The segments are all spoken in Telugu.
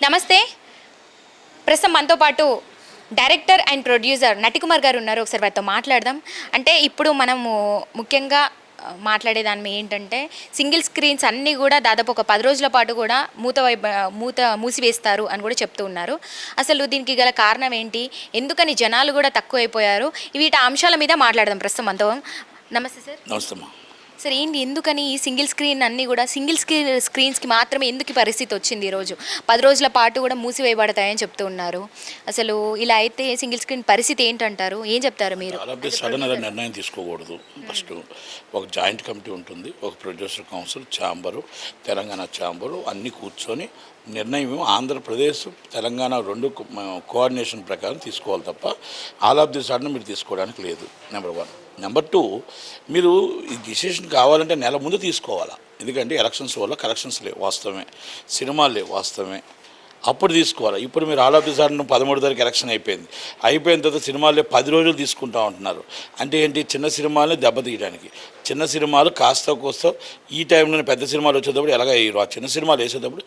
నమస్తే. ప్రస్తుతం మనతో పాటు డైరెక్టర్ అండ్ ప్రొడ్యూసర్ నటికుమార్ గారు ఉన్నారు. ఒకసారి వారితో మాట్లాడదాం. అంటే ఇప్పుడు మనము ముఖ్యంగా మాట్లాడేదాన్ని ఏంటంటే సింగిల్ స్క్రీన్స్ అన్నీ కూడా దాదాపు ఒక 10 రోజుల పాటు కూడా మూసివేస్తారు అని కూడా చెప్తూ ఉన్నారు. అసలు దీనికి గల కారణం ఏంటి, ఎందుకని జనాలు కూడా తక్కువైపోయారు, వీటి అంశాల మీద మాట్లాడదాం ప్రస్తుతం మనతో. నమస్తే సార్. నమస్తే. సార్, ఏంటి ఎందుకని ఈ సింగిల్ స్క్రీన్ అన్నీ కూడా స్క్రీన్స్కి మాత్రమే ఎందుకు పరిస్థితి వచ్చింది? ఈరోజు 10 రోజుల పాటు కూడా మూసివేయబడతాయని చెప్తూ ఉన్నారు. అసలు ఇలా అయితే సింగిల్ స్క్రీన్ పరిస్థితి ఏంటంటారు, ఏం చెప్తారు మీరు? సడన్ గా నిర్ణయం తీసుకోకూడదు. ఫస్ట్ ఒక జాయింట్ కమిటీ ఉంటుంది, ఒక producer council, chamber, Telangana chamber అన్నీ కూర్చొని నిర్ణయం ఆంధ్రప్రదేశ్ తెలంగాణ రెండు కోఆర్డినేషన్ ప్రకారం తీసుకోవాలి తప్ప ఆల్ ఆఫ్ ది సడన్ మీరు తీసుకోవడానికి లేదు. నెంబర్ 1. నెంబర్ 2, మీరు ఈ డిసిషన్ కావాలంటే నెల ముందు తీసుకోవాలా. ఎందుకంటే ఎలక్షన్స్ వల్ల కలెక్షన్స్ లేవు, వాస్తవమే. సినిమాలు లేవు, వాస్తవమే. అప్పుడు తీసుకోవాలి. ఇప్పుడు మీరు ఆల్ ఆఫ్ ది సడన్ 13 తారీఖు ఎలక్షన్ అయిపోయిన తర్వాత సినిమాలు 10 రోజులు తీసుకుంటా ఉంటున్నారు. అంటే ఏంటి, చిన్న సినిమాలని దెబ్బతీయడానికి. చిన్న సినిమాలు కాస్త కోస్త ఈ టైంలో పెద్ద సినిమాలు వచ్చేటప్పుడు ఎలాగ వేయరు, ఆ చిన్న సినిమాలు వేసేటప్పుడు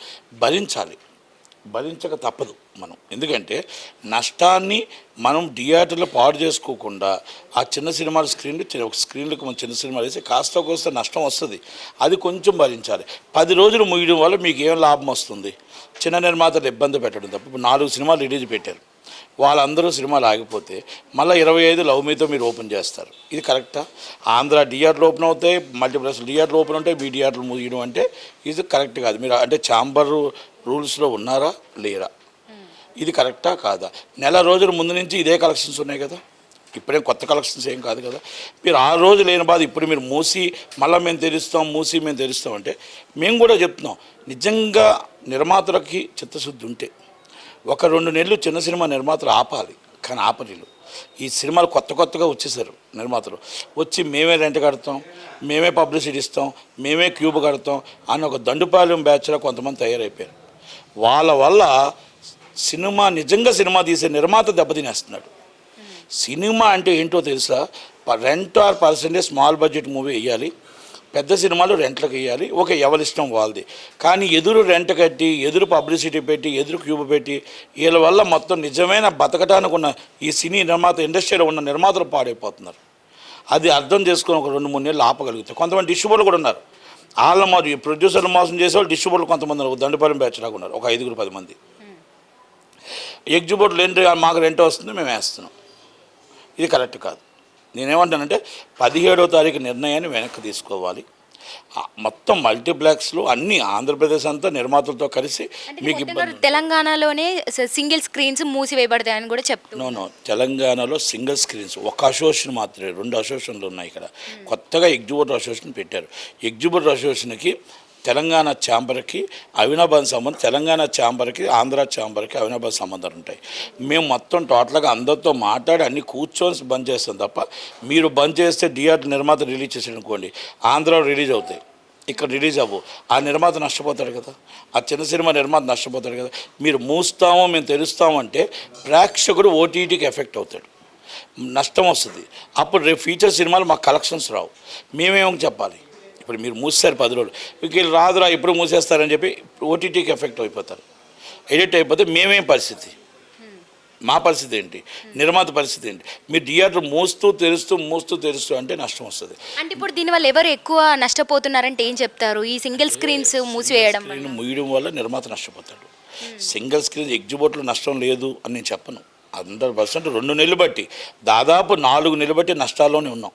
భరించక తప్పదు మనం. ఎందుకంటే నష్టాన్ని మనం థియేటర్లో పాడు చేసుకోకుండా ఆ చిన్న సినిమాల స్క్రీన్లకు మనం చిన్న సినిమాలు వేసి కాస్త కోస్త నష్టం వస్తుంది, అది కొంచెం భరించాలి. 10 రోజులు ముగియడం వల్ల మీకు ఏం లాభం వస్తుంది? చిన్న నిర్మాతలు ఇబ్బంది పెట్టడం తప్ప. ఇప్పుడు 4 సినిమాలు రిలీజ్ పెట్టారు, వాళ్ళందరూ సినిమాలు ఆగిపోతే మళ్ళీ 25 లవ్ మీతో మీరు ఓపెన్ చేస్తారు. ఇది కరెక్టా? ఆంధ్ర థియేటర్లు ఓపెన్ అవుతాయి, మల్టీప్లెక్స్ థియేటర్లు ఓపెన్ ఉంటాయి, మీ థియేటర్లు ముగియడం అంటే ఇది కరెక్ట్ కాదు. మీరు అంటే ఛాంబర్ రూల్స్లో ఉన్నారా లేరా, ఇది కరెక్టా కాదా? నెల రోజుల ముందు నుంచి ఇదే కలెక్షన్స్ ఉన్నాయి కదా, ఇప్పుడేం కొత్త కలెక్షన్స్ ఏం కాదు కదా. మీరు 6 రోజులు లేని బాధ ఇప్పుడు మీరు మళ్ళీ మేము తెరుస్తాం అంటే మేము కూడా చెప్తున్నాం. నిజంగా నిర్మాతలకి చిత్తశుద్ధి ఉంటే 1-2 నెలలు చిన్న సినిమా నిర్మాతలు ఆపాలి, కానీ ఆపలేరు. ఈ సినిమాలు కొత్తగా వచ్చేసారు నిర్మాతలు. వచ్చి మేమే రెంట్ కడతాం, మేమే పబ్లిసిటీ ఇస్తాం, మేమే క్యూబ్ కడతాం అని ఒక దండుపాలెం బ్యాచ్లో కొంతమంది తయారైపోయారు. వాళ్ళ వల్ల నిజంగా సినిమా తీసే నిర్మాత దెబ్బతినేస్తున్నాడు. సినిమా అంటే ఏంటో తెలుసా? Rent are percentage small budget movie వేయాలి, పెద్ద సినిమాలు రెంట్లకు వేయాలి, ఎవరిష్టం వాళ్ళది. కానీ ఎదురు రెంట్ కట్టి, ఎదురు పబ్లిసిటీ పెట్టి, ఎదురు క్యూబ్ పెట్టి, వీళ్ళ వల్ల మొత్తం నిజమైన బతకటానికి ఉన్న ఈ సినీ నిర్మాత ఇండస్ట్రీలో ఉన్న నిర్మాతలు పాడైపోతున్నారు. అది అర్థం చేసుకొని ఒక 2-3 నెలలు ఆపగలుగుతారు. కొంతమంది డిస్ట్రిబ్యూటర్లు కూడా ఉన్నారు. వాళ్ళ మరి ప్రొడ్యూసర్లు మోసం చేసేవాళ్ళు డిస్ట్రిబ్యూటర్లు కొంతమంది దండపాలెం బ్యాచ్ లాగా ఉన్నారు, ఒక 5-10 మంది. ఎగ్జిబ్యూటర్లు ఏంటి, మాకు రెంట్ వస్తుంది, మేము వేస్తున్నాం. ఇది కరెక్ట్ కాదు. నేనేమంటానంటే 17వ తారీఖు నిర్ణయాన్ని వెనక్కి తీసుకోవాలి. మొత్తం మల్టీప్లెక్స్లు అన్ని ఆంధ్రప్రదేశ్ అంతా నిర్మాతలతో కలిసి మీకు తెలంగాణలోనే సింగిల్ స్క్రీన్స్ మూసివేయబడతాయని కూడా చెప్తున్నాను. తెలంగాణలో సింగిల్ స్క్రీన్స్ ఒక అసోసియేషన్ మాత్రమే, 2 అసోసియేషన్లు ఉన్నాయి ఇక్కడ. కొత్తగా ఎగ్జిబ్యూటర్ అసోసియేషన్ పెట్టారు. ఎగ్జిబ్యూటర్ అసోసియేషన్కి తెలంగాణ ఛాంబర్కి అవినాభావ సంబంధం, తెలంగాణ ఛాంబర్కి ఆంధ్ర ఛాంబర్కి అవినాభావ సంబంధాలు ఉంటాయి. మేము మొత్తం టోటల్గా అందరితో మాట్లాడి అన్ని కూర్చొని బంద్ చేస్తాం తప్ప, మీరు బంద్ చేస్తే థియేటర్ నిర్మాత రిలీజ్ చేసాడు అనుకోండి, ఆంధ్రాలో రిలీజ్ అవుతాయి, ఇక్కడ రిలీజ్ అవ్వు, ఆ నిర్మాత నష్టపోతాడు కదా, ఆ చిన్న సినిమా నిర్మాత నష్టపోతాడు కదా. మీరు మూస్తాము మేము తెరుస్తామంటే ప్రేక్షకుడు ఓటీటీకి ఎఫెక్ట్ అవుతాడు, నష్టం వస్తుంది. అప్పుడు రేపు ఫీచర్ సినిమాలు మాకు కలెక్షన్స్ రావు. మేమేమో చెప్పాలి? ఇప్పుడు మీరు మూసేశారు 10 రోజులు, వీళ్ళు రాదురా ఇప్పుడు మూసేస్తారని చెప్పి ఓటీటీకి ఎఫెక్ట్ అయిపోతారు, ఎడిట్ అయిపోతే మేమేం పరిస్థితి? మా పరిస్థితి ఏంటి? నిర్మాత పరిస్థితి ఏంటి? మీరు థియేటర్ మూస్తూ తెరుస్తూ అంటే నష్టం వస్తుంది. అంటే ఇప్పుడు దీనివల్ల ఎవరు ఎక్కువ నష్టపోతున్నారంటే ఏం చెప్తారు? ఈ సింగిల్ స్క్రీన్స్ మూసివేయడం వల్ల నిర్మాత నష్టపోతాడు. సింగిల్ స్క్రీన్ ఎగ్జిబ్యూటర్లు నష్టం లేదు అని నేను చెప్పను. 100% 2 నెలలు బట్టి దాదాపు 4 నెలలు బట్టి నష్టాల్లోనే ఉన్నాం.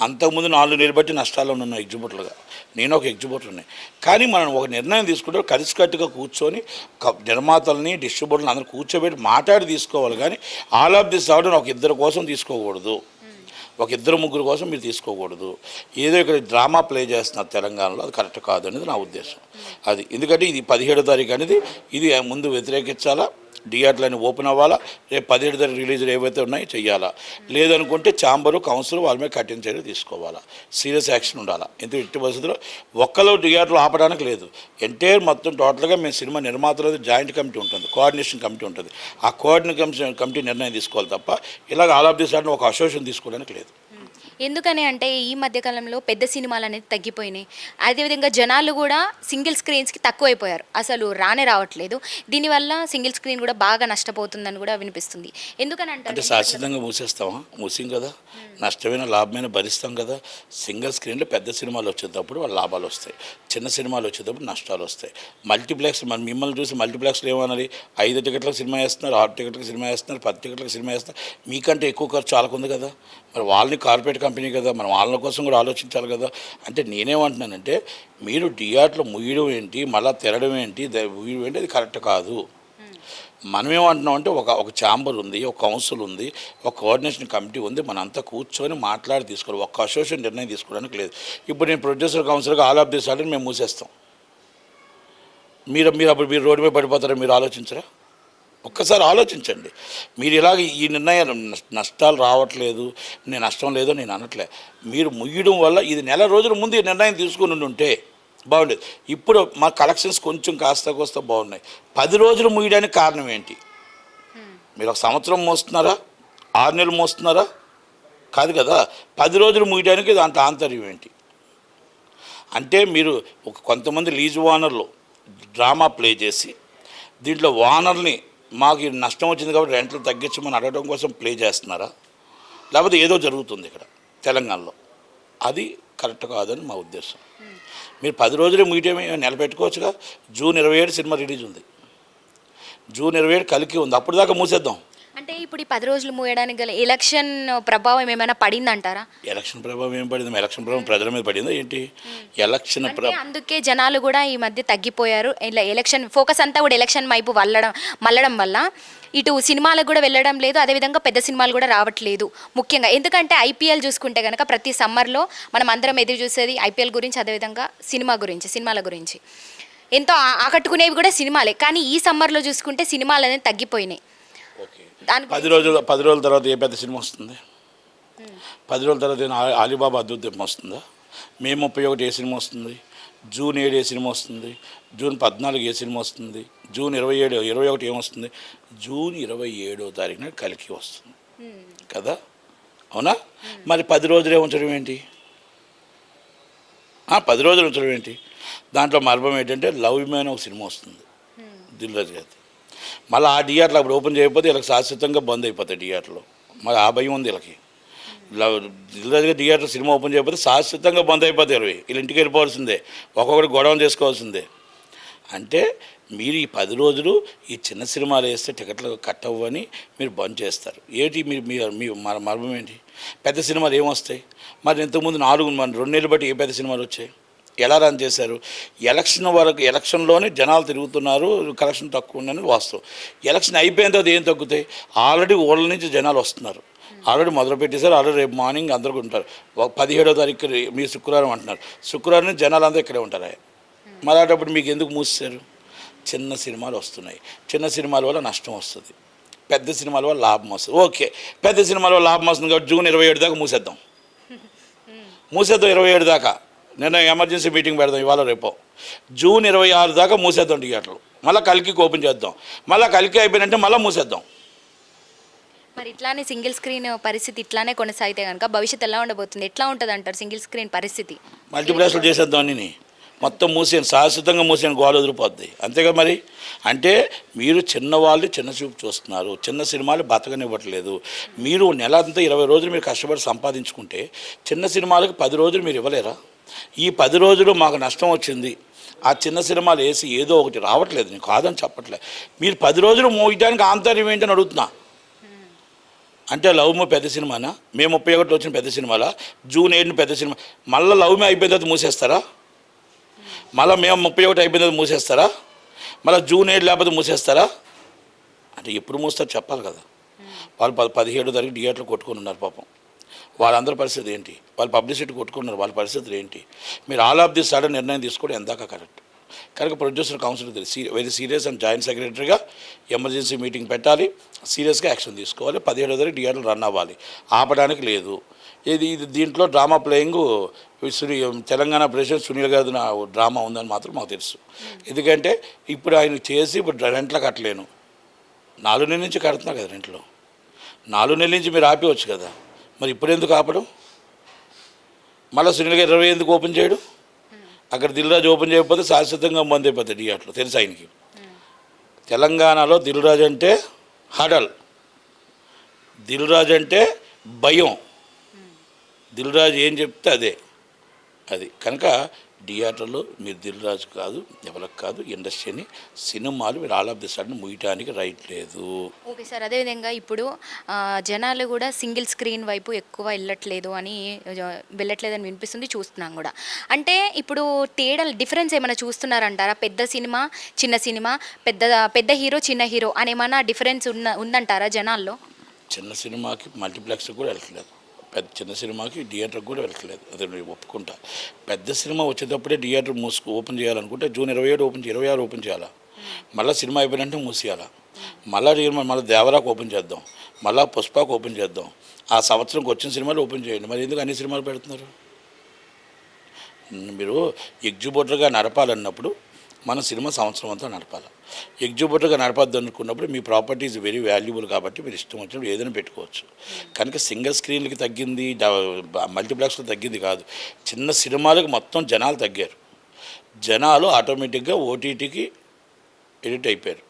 అంతకుముందు 4 నెలలు బట్టి నష్టాల్లో ఉన్న ఎగ్జిబ్యూటర్లుగా నేను ఒక ఎగ్జిబ్యూటర్ని. కానీ మనం ఒక నిర్ణయం తీసుకుంటే కలిసికట్టుగా కూర్చొని నిర్మాతల్ని డిస్ట్రిబ్యూటర్ని అందరూ కూర్చోబెట్టి మాట్లాడి తీసుకోవాలి. కానీ ఆల్ ఆఫ్ దిస్ సడన్ ఒక 2 కోసం తీసుకోకూడదు, ఒక 2-3 కోసం మీరు తీసుకోకూడదు. ఏదో ఇక్కడ డ్రామా ప్లే చేస్తున్నారు తెలంగాణలో, అది కరెక్ట్ కాదు అనేది నా ఉద్దేశం. అది ఎందుకంటే ఇది 17వ తారీఖు అనేది ఇది ముందు వ్యతిరేకించాలా, థియేటర్లని ఓపెన్ అవ్వాలా, రేపు 17 తారీఖు రిలీజులు ఏవైతే ఉన్నాయో చెయ్యాలా. లేదనుకుంటే ఛాంబరు కౌన్సిల్ వాళ్ళ మీద కఠిన చర్యలు తీసుకోవాలా, సీరియస్ యాక్షన్ ఉండాలా. ఎందుకు ఇట్టి పరిస్థితుల్లో ఒక్కలో థియేటర్లు ఆపడానికి లేదు. ఎంటైర్ మొత్తం టోటల్గా మేము సినిమా నిర్మాతలది జాయింట్ కమిటీ ఉంటుంది, కోఆర్డినేషన్ కమిటీ ఉంటుంది. ఆ కోఆర్డినేషన్ కమిటీ నిర్ణయం తీసుకోవాలి తప్ప ఇలాగ ఆల్ ఆఫ్ ది సడన్ ఒక అసోసియేషన్ తీసుకోవడానికి లేదు. ఎందుకని అంటే ఈ మధ్యకాలంలో పెద్ద సినిమాలు అనేది తగ్గిపోయినాయి. అదేవిధంగా జనాలు కూడా సింగిల్ స్క్రీన్స్కి తక్కువైపోయారు, అసలు రావట్లేదు. దీనివల్ల సింగిల్ స్క్రీన్ కూడా బాగా నష్టపోతుందని కూడా వినిపిస్తుంది. ఎందుకని అంటే అంటారు? శాశ్వతంగా మూసేస్తామా? మూసిం కదా, నష్టమైన లాభమైన భరిస్తాం కదా. సింగిల్ స్క్రీన్లో పెద్ద సినిమాలు వచ్చేటప్పుడు వాళ్ళ లాభాలు వస్తాయి, చిన్న సినిమాలు వచ్చేటప్పుడు నష్టాలు వస్తాయి. మల్టీప్లెక్స్ మన మిమ్మల్ని చూసి మల్టీప్లెక్స్లో ఏమనాలి, 5 టికెట్లకు సినిమా వేస్తున్నారు, 6 టికెట్లకు సినిమా వేస్తున్నారు, 10 టికెట్లకు సినిమా వేస్తున్నారు, మీకంటే ఎక్కువ ఖర్చు వాళ్ళకుంది కదా. మరి వాళ్ళని కార్పొరేట్ కంపెనీ కదా, మనం వాళ్ళ కోసం కూడా ఆలోచించాలి కదా. అంటే నేనేమంటున్నానంటే మీరు థియేటర్లో ముయ్యడం ఏంటి, మళ్ళీ తెరడం ఏంటి, ముయ్యడం ఏంటి, అది కరెక్ట్ కాదు. మనం ఏమంటున్నాం అంటే ఒక ఛాంబర్ ఉంది, ఒక కౌన్సిల్ ఉంది, ఒక కోఆర్డినేషన్ కమిటీ ఉంది, మనంతా కూర్చొని మాట్లాడి తీసుకోవాలి. ఒక్క అసోసియేషన్ నిర్ణయం తీసుకోవడానికి లేదు. ఇప్పుడు నేను ప్రొడ్యూసర్ కౌన్సిల్గా ఆల్ ఆఫ్ దిస్ ఆర్డర్ మేము మూసేస్తాం. మీరు రోడ్డు మీద పడిపోతారా? మీరు ఆలోచించరా? ఒక్కసారి ఆలోచించండి. మీరు ఇలాగ ఈ నిర్ణయాలు నష్టాలు రావట్లేదు, నేను నష్టం లేదో నేను అనట్లే. మీరు ముయ్యడం వల్ల ఇది నెల రోజుల ముందు ఈ నిర్ణయం తీసుకుని ఉంటే బాగుండేది. ఇప్పుడు మా కలెక్షన్స్ కొంచెం కాస్త కోస్త బాగున్నాయి. 10 రోజులు ముయ్యడానికి కారణం ఏంటి? మీరు ఒక సంవత్సరం మోస్తున్నారా, 6 నెలలు మోస్తున్నారా? కాదు కదా. 10 రోజులు ముయ్యడానికి దాంట్లో ఆంతర్యం ఏంటి? అంటే మీరు కొంతమంది లీజ్ ఓనర్లు డ్రామా ప్లే చేసి దీంట్లో ఓనర్ని మాకు ఈ నష్టం వచ్చింది కాబట్టి రెంట్లు తగ్గించమని అడగడం కోసం ప్లే చేస్తున్నారా, లేకపోతే ఏదో జరుగుతుంది ఇక్కడ తెలంగాణలో? అది కరెక్ట్ కాదని మా ఉద్దేశం. మీరు 10 రోజులే మీడియం నిలబెట్టుకోవచ్చుగా. జూన్ 27 సినిమా రిలీజ్ ఉంది, జూన్ 27 కలికి ఉంది, అప్పుడు దాకా మూసేద్దాం. అంటే ఇప్పుడు ఈ 10 రోజులు మూయడానికి గల ఎలక్షన్ ప్రభావం ఏమైనా పడిందంటారా? ఎలక్షన్ ప్రభావం ఏం పడింది? ఎలక్షన్ ప్రభావం ప్రజల మీద పడిందా ఏంటి? ఎలక్షన్ అందుకే జనాలు కూడా ఈ మధ్య తగ్గిపోయారు. ఇలా ఎలక్షన్ ఫోకస్ అంతా కూడా ఎలక్షన్ వైపు మళ్ళడం వల్ల ఇటు సినిమాలకు కూడా వెళ్ళడం లేదు, అదేవిధంగా పెద్ద సినిమాలు కూడా రావట్లేదు. ముఖ్యంగా ఎందుకంటే ఐపీఎల్ చూసుకుంటే కనుక ప్రతి సమ్మర్లో మనం అందరం ఎదురు చూసేది ఐపీఎల్ గురించి, అదేవిధంగా సినిమాల గురించి ఎంతో ఆకట్టుకునేవి కూడా సినిమాలే. కానీ ఈ సమ్మర్లో చూసుకుంటే సినిమాలు అనేది తగ్గిపోయినాయి. ఓకే, 10 రోజుల తర్వాత ఏ పెద్ద సినిమా వస్తుంది? 10 రోజుల తర్వాత అలీబాబా అద్భుతం వస్తుందా? మే 31 ఏ సినిమా వస్తుంది? జూన్ 7 ఏ సినిమా వస్తుంది? జూన్ 14 ఏ సినిమా వస్తుంది? జూన్ 21 ఏమొస్తుంది? జూన్ 27వ తారీఖున కలికి వస్తుంది కదా, అవునా? మరి 10 రోజులే ఉంచడం ఏంటి? 10 రోజులు ఉంచడం ఏంటి? దాంట్లో మర్మం ఏంటంటే లవ్ మ్యాన్ ఒక సినిమా వస్తుంది దిల్ రాజు గారి. మళ్ళీ ఆ థియేటర్లో అప్పుడు ఓపెన్ చేయకపోతే వీళ్ళకి శాశ్వతంగా బంద్ అయిపోతాయి థియేటర్లో. మరి ఆ భయం ఉంది వీళ్ళకి. దిల్ రాజు గారి థియేటర్ సినిమా ఓపెన్ చేయకపోతే శాశ్వతంగా బంద్ అయిపోతాయి. వీళ్ళు ఇంటికి వెళ్ళిపోవాల్సిందే, ఒక్కొక్కటి గొడవ చేసుకోవాల్సిందే. అంటే మీరు ఈ 10 రోజులు ఈ చిన్న సినిమాలు వేస్తే టికెట్లు కట్ అవ్వని మీరు బంద్ చేస్తారు. ఏంటి మీ మర్మం ఏంటి? పెద్ద సినిమాలు ఏమొస్తాయి? మరి ఇంతకుముందు 2 నెలలు బట్టి ఏ పెద్ద సినిమాలు వచ్చాయి? ఎలా రన్ చేశారు? ఎలక్షన్ వరకు, ఎలక్షన్లోనే జనాలు తిరుగుతున్నారు, కలెక్షన్ తక్కువ ఉందని వాస్తవం. ఎలక్షన్ అయిపోయిన తర్వాత ఏం తగ్గుతాయి? ఆల్రెడీ ఊళ్ళ నుంచి జనాలు వస్తున్నారు, ఆల్రెడీ మొదలు పెట్టేశారు. ఆల్రెడీ రేపు మార్నింగ్ అందరూ ఉంటారు. 17వ తారీఖు మీరు శుక్రవారం అంటున్నారు, శుక్రవారం నుంచి జనాలు అంతా ఇక్కడే ఉంటారు. మరి అటప్పుడు మీకు ఎందుకు మూసేశారు? చిన్న సినిమాలు వస్తున్నాయి, చిన్న సినిమాల వల్ల నష్టం వస్తుంది, పెద్ద సినిమాల వల్ల లాభం వస్తుంది. ఓకే, పెద్ద సినిమాల వల్ల లాభం వస్తుంది కాబట్టి జూన్ 27 దాకా మూసేద్దాం 27 దాకా. నేను ఎమర్జెన్సీ మీటింగ్ పెడదాం ఇవాళ రేపో. జూన్ 26 దాకా మూసేద్దాం థియేటర్లు. మళ్ళీ కలికి ఓపెన్ చేద్దాం, మళ్ళీ కలికి అయిపోయినంటే మళ్ళీ మూసేద్దాం. మరి ఇట్లానే సింగిల్ స్క్రీన్ పరిస్థితి ఇట్లానే కొనసాగితే కనుక భవిష్యత్తు ఎలా ఉండబోతుంది? ఎట్లా ఉంటుంది అంటారు సింగిల్ స్క్రీన్ పరిస్థితి? మల్టీప్లెక్స్లు చేసేద్దాం అన్నీ, మొత్తం మూసేయండి, శాశ్వతంగా మూసేయండి, గోడ వదిలిపోద్ది. అంతేగా మరి. అంటే మీరు చిన్నవాళ్ళు చిన్న చూపు చూస్తున్నారు, చిన్న సినిమాలు బతకనివ్వట్లేదు. మీరు నెల అంతా 20 రోజులు మీరు కష్టపడి సంపాదించుకుంటే చిన్న సినిమాలకు 10 రోజులు మీరు ఇవ్వలేరా? ఈ 10 రోజులు మాకు నష్టం వచ్చింది, ఆ చిన్న సినిమాలు వేసి ఏదో ఒకటి రావట్లేదు, నేను కాదని చెప్పట్లేదు. మీరు 10 రోజులు మోయడానికి ఆంతర్యం ఏంటని అడుగుతున్నా. అంటే లవ్ మే పెద్ద సినిమానా? మే 31 వచ్చిన పెద్ద సినిమాలా? జూన్ 7 పెద్ద సినిమా? మళ్ళీ లవ్ మే అయిపోయిన తర్వాత మూసేస్తారా? మళ్ళీ మేము 31 అయిపోయిన తర్వాత మూసేస్తారా? మళ్ళీ జూన్ 7 లేకపోతే మూసేస్తారా? అంటే ఎప్పుడు మూస్తారు చెప్పాలి కదా. వాళ్ళు 17వ తారీఖు థియేటర్లు కొట్టుకొని ఉన్నారు పాపం. వాళ్ళందరి పరిస్థితి ఏంటి? వాళ్ళు పబ్లిసిటీ కొట్టుకున్నారు, వాళ్ళ పరిస్థితులు ఏంటి? మీరు ఆల్ ఆఫ్ దిస్ సడన్ నిర్ణయం తీసుకోవడం ఎందాక కరెక్ట్. కనుక producer council very serious and joint సెక్రటరీగా ఎమర్జెన్సీ మీటింగ్ పెట్టాలి, సీరియస్గా యాక్షన్ తీసుకోవాలి. 17వ తారీఖు థియేటర్లు రన్ అవ్వాలి, ఆపడానికి లేదు. ఇది దీంట్లో drama playing Telangana president Sunil గారి డ్రామా ఉందని మాత్రం మాకు తెలుసు. ఎందుకంటే ఇప్పుడు ఆయన చేసి ఇప్పుడు రెంట్లో కట్టలేను, 4 నెలల నుంచి కడుతున్నా కదా రెంట్లో. 4 నెలల నుంచి మీరు ఆపేవచ్చు కదా, మరి ఇప్పుడు ఎందుకు ఆపడం? మళ్ళీ సునీల్ గారు 20 ఎందుకు ఓపెన్ చేయడు? అక్కడ దిల్ రాజు ఓపెన్ చేయకపోతే శాశ్వతంగా బంద్ అయిపోతాయి థియేటర్లు. తెలుసు ఆయనకి. తెలంగాణలో దిల్ రాజు అంటే హడల్, దిల్ రాజు అంటే భయం, దిల్ రాజు ఏం చెప్తే అదే అది. కనుక థియేటర్లో మీరు దిల్ రాజు కాదు, ఎవరికి కాదు, ఇండస్ట్రీని సినిమాలు మీరు ఆల్ ఆఫ్ ది సడన్ ముయ్యటానికి రైట్ లేదు. ఓకే సార్, అదేవిధంగా ఇప్పుడు జనాలు కూడా సింగిల్ స్క్రీన్ వైపు ఎక్కువ వెళ్ళట్లేదని వినిపిస్తుంది, చూస్తున్నాం కూడా. అంటే ఇప్పుడు తేడా డిఫరెన్స్ ఏమైనా చూస్తున్నారంటారా? పెద్ద సినిమా చిన్న సినిమా, పెద్ద హీరో చిన్న హీరో అని ఏమైనా డిఫరెన్స్ ఉందంటారా జనాల్లో? చిన్న సినిమాకి మల్టీప్లెక్స్ కూడా వెళ్ళట్లేదు, చిన్న సినిమాకి థియేటర్కి కూడా వెళ్ళట్లేదు. అదే నేను ఒప్పుకుంటా. పెద్ద సినిమా వచ్చేటప్పుడే థియేటర్ ఓపెన్ చేయాలనుకుంటే జూన్ 27 26 ఓపెన్ చేయాలా, మళ్ళీ సినిమా అయిపోయినంటే మూసేయాలా, మళ్ళీ దేవరాకు ఓపెన్ చేద్దాం, మళ్ళీ పుష్పకు ఓపెన్ చేద్దాం, ఆ సంవత్సరంకి వచ్చిన సినిమాలు ఓపెన్ చేయండి. మరి ఎందుకు అన్ని సినిమాలు పెడుతున్నారు? మీరు ఎగ్జిబిటర్గా నడపాలన్నప్పుడు మన సినిమా సంవత్సరం అంతా నడపాలి. ఎగ్జిబిటర్గా నడపద్దు అనుకున్నప్పుడు మీ ప్రాపర్టీస్ వెరీ వాల్యుబుల్ కాబట్టి మీరు ఇష్టం వచ్చినప్పుడు ఏదైనా పెట్టుకోవచ్చు. కనుక సింగిల్ స్క్రీన్లకి తగ్గింది, మల్టీప్లెక్స్లో తగ్గింది కాదు, చిన్న సినిమాలకు మొత్తం జనాలు తగ్గారు. జనాలు ఆటోమేటిక్గా ఓటీటీకి ఎడిట్ అయిపోయారు.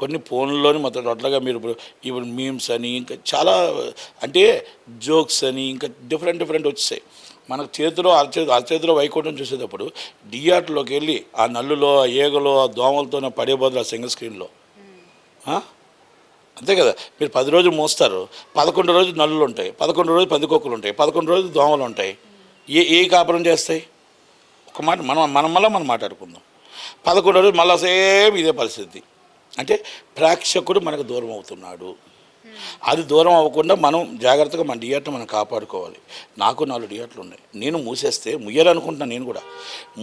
కొన్ని ఫోన్లోని మొత్తం టోటల్గా మీరు ఇప్పుడు మీమ్స్ అని ఇంకా చాలా అంటే జోక్స్ అని ఇంకా డిఫరెంట్ వచ్చేసాయి. మనకు చేతిలో అరచేతిలో వైకుంఠం చూసేటప్పుడు థియేటర్లోకి వెళ్ళి ఆ నల్లులో, ఆ ఏగలో, ఆ దోమలతో పడే బదులు ఆ సింగిల్ స్క్రీన్లో అంతే కదా. మీరు 10 రోజులు మోస్తారు, 11 రోజులు నల్లులు ఉంటాయి, 11 రోజులు పందికొక్కులు ఉంటాయి, 11 రోజులు దోమలు ఉంటాయి. ఏ కాపురం చేస్తాయి? ఒక మాట మనం మాట్లాడుకుందాం. 11 రోజులు మళ్ళీ సేమ్ ఇదే పరిస్థితి. అంటే ప్రేక్షకుడు మనకు దూరం అవుతున్నాడు. అది దూరం అవ్వకుండా మనం జాగ్రత్తగా మన థియేటర్ మనం కాపాడుకోవాలి. నాకు 4 థియేటర్లు ఉన్నాయి. నేను మూసేస్తే ముయ్యాలనుకుంటున్నాను. నేను కూడా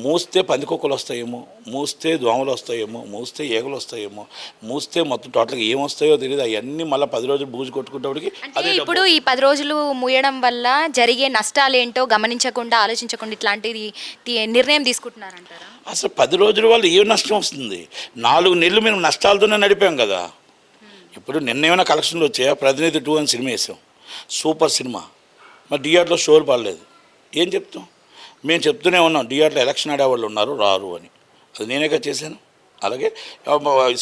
మూస్తే పందికొక్కలు వస్తాయేమో, మూస్తే దోమలు వస్తాయేమో, మూస్తే ఏగలు వస్తాయేమో, మూస్తే మొత్తం టోటల్గా ఏమొస్తాయో తెలియదు. అవన్నీ మళ్ళీ 10 రోజులు బూజు కొట్టుకుంటేప్పటికి అంటే ఇప్పుడు ఈ 10 రోజులు మూయడం వల్ల జరిగే నష్టాలు ఏంటో గమనించకుండా, ఆలోచించకుండా ఇట్లాంటిది నిర్ణయం తీసుకుంటున్నారంటారా? అసలు 10 రోజుల వల్ల ఏం నష్టం వస్తుంది? 4 నెలలు మేము నష్టాలతోనే నడిపాం కదా. ఇప్పుడు నిన్నేమైనా కలెక్షన్లు వచ్చాయా? ప్రతినిధి 2 అని సినిమా వేసాం, సూపర్ సినిమా. మరి థియేటర్లో షోలు పడలేదు, ఏం చెప్తాం? మేము చెప్తూనే ఉన్నాం థియేటర్లో ఎలక్షన్ ఆడేవాళ్ళు ఉన్నారు, రారు అని. అది నేనేగా చేశాను. అలాగే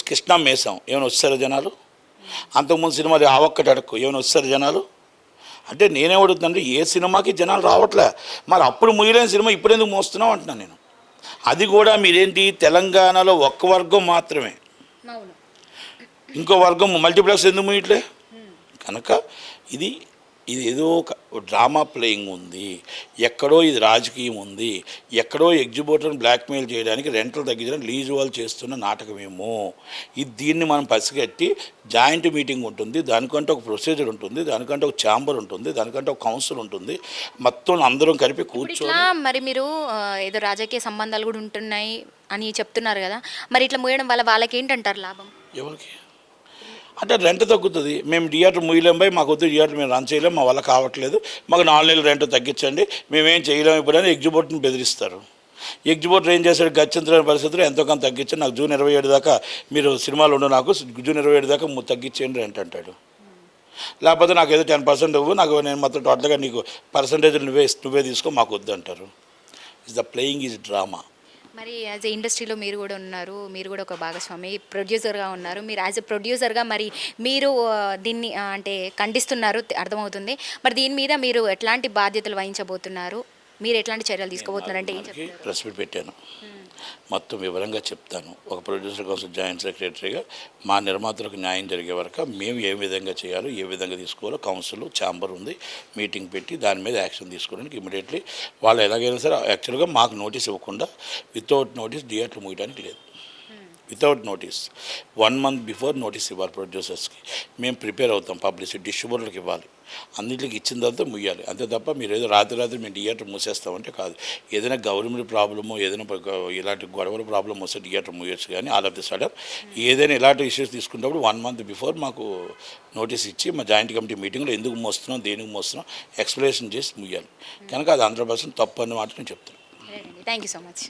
కృష్ణ వేసాం, ఏమైనా వచ్చారు జనాలు? అంతకుముందు సినిమా ఆ ఒక్కటి అడక్కు ఏమైనా వచ్చారు జనాలు? అంటే నేనేమడుగుతుందంటే ఏ సినిమాకి జనాలు రావట్లే, మరి అప్పుడు ముయ్యలేని సినిమా ఇప్పుడు ఎందుకు మోస్తున్నాం అంటున్నాను నేను. అది కూడా మీరేంటి, తెలంగాణలో ఒక్క వర్గం మాత్రమే, ఇంకో వర్గం మల్టీప్లెక్స్ ఎందుకు ముయ్యట్లే? కనుక ఇది ఏదో ఒక డ్రామా ప్లేయింగ్ ఉంది, ఎక్కడో ఇది రాజకీయం ఉంది, ఎక్కడో ఎగ్జిబిటర్ని బ్లాక్మెయిల్ చేయడానికి, రెంటలు తగ్గించడానికి లీజు వాళ్ళు చేస్తున్న నాటకమేమో. దీన్ని మనం పసిగట్టి జాయింట్ మీటింగ్ ఉంటుంది, దానికంటే ఒక ప్రొసీజర్ ఉంటుంది, దానికంటే ఒక ఛాంబర్ ఉంటుంది, దానికంటే ఒక కౌన్సిల్ ఉంటుంది, మొత్తం అందరం కలిపి కూర్చొని. మరి మీరు ఏదో రాజకీయ సంబంధాలు కూడా ఉంటున్నాయి అని చెప్తున్నారు కదా, మరి ఇట్లా మూయడం వల్ల వాళ్ళకి ఏంటంటారు లాభం? ఎవరికి అంటే రెంట్ తగ్గుతుంది. మేము థియేటర్ ముయ్యలేం పోయి, మాకు వద్దు థియేటర్ మేము రన్ చేయలేము, మా వల్ల కావట్లేదు, మాకు 4 నెలలు రెంట్ తగ్గించండి, మేమేం చేయలేము ఇప్పుడు అని ఎగ్జిబిటర్ని బెదిరిస్తారు. ఎగ్జిబిటర్ ఏం చేశాడు? గత్యంతరమైన పరిస్థితుల్లో ఎంతో కొంత తగ్గించండి, నాకు జూన్ 27 దాకా మీరు సినిమాలు ఉండవు, నాకు జూన్ 27 దాకా తగ్గించేయండి రెంట్ అంటాడు. లేకపోతే నాకు ఏదో 10% ఇవ్వు, నేను మొత్తం టోటల్గా నీకు పర్సంటేజ్ నువ్వే తీసుకో, మాకు వద్దు అంటారు. The playing is drama. మరి యాజ్ ఎ ఇండస్ట్రీలో మీరు కూడా ఉన్నారు, మీరు కూడా ఒక భాగస్వామి, ప్రొడ్యూసర్గా ఉన్నారు. మీరు యాజ్ ఎ ప్రొడ్యూసర్గా మరి మీరు దీన్ని అంటే ఖండిస్తున్నారు, అర్థమవుతుంది. మరి దీని మీద మీరు ఎట్లాంటి బాధ్యతలు వహించబోతున్నారు, మీరు ఎట్లాంటి చర్యలు తీసుకోబోతున్నారు అంటే ఏం చెప్తారు? ప్రెస్ మీట్ పెట్టాను, మొత్తం వివరంగా చెప్తాను. ఒక ప్రొడ్యూసర్ కౌన్సిల్ జాయింట్ సెక్రటరీగా మా నిర్మాతలకు న్యాయం జరిగే వరకు మేము ఏ విధంగా చేయాలో, ఏ విధంగా తీసుకోవాలో కౌన్సిల్ ఛాంబర్ ఉంది, మీటింగ్ పెట్టి దాని మీద యాక్షన్ తీసుకోవడానికి ఇమీడియట్లీ వాళ్ళు ఎలాగైనా సరే. యాక్చువల్గా మాకు నోటీస్ ఇవ్వకుండా వితౌట్ నోటీస్ థియేటర్ మూయడానికి లేదు. Without notice 1 month before notice ఇవ్వాలి ప్రొడ్యూసర్స్కి. మేము ప్రిపేర్ అవుతాం, పబ్లిసిటీ డిస్ట్రిబ్యూటర్కి ఇవ్వాలి, అన్నింటికి ఇచ్చిన తర్వాత ముయ్యాలి. అంతే తప్ప మీరు ఏదో రాత్రి మేము థియేటర్ మూసేస్తామంటే కాదు. ఏదైనా గవర్నమెంట్ ప్రాబ్లమో, ఏదైనా ఇలాంటి గొడవల ప్రాబ్లం వస్తే థియేటర్ మూయొచ్చు. కానీ ఆల్ ఆఫ్ ది సడన్ ఏదైనా ఇలాంటి ఇష్యూస్ తీసుకున్నప్పుడు 1 month బిఫోర్ మాకు నోటీస్ ఇచ్చి మా జాయింట్ కమిటీ మీటింగ్లో ఎందుకు మోస్తున్నాం, దేనికి మోస్తున్నాం ఎక్స్ప్లెనేషన్ చేసి ముయ్యాలి. కనుక అది 100% తప్పు అన్నమాట నేను చెప్తాను. Thank you so much.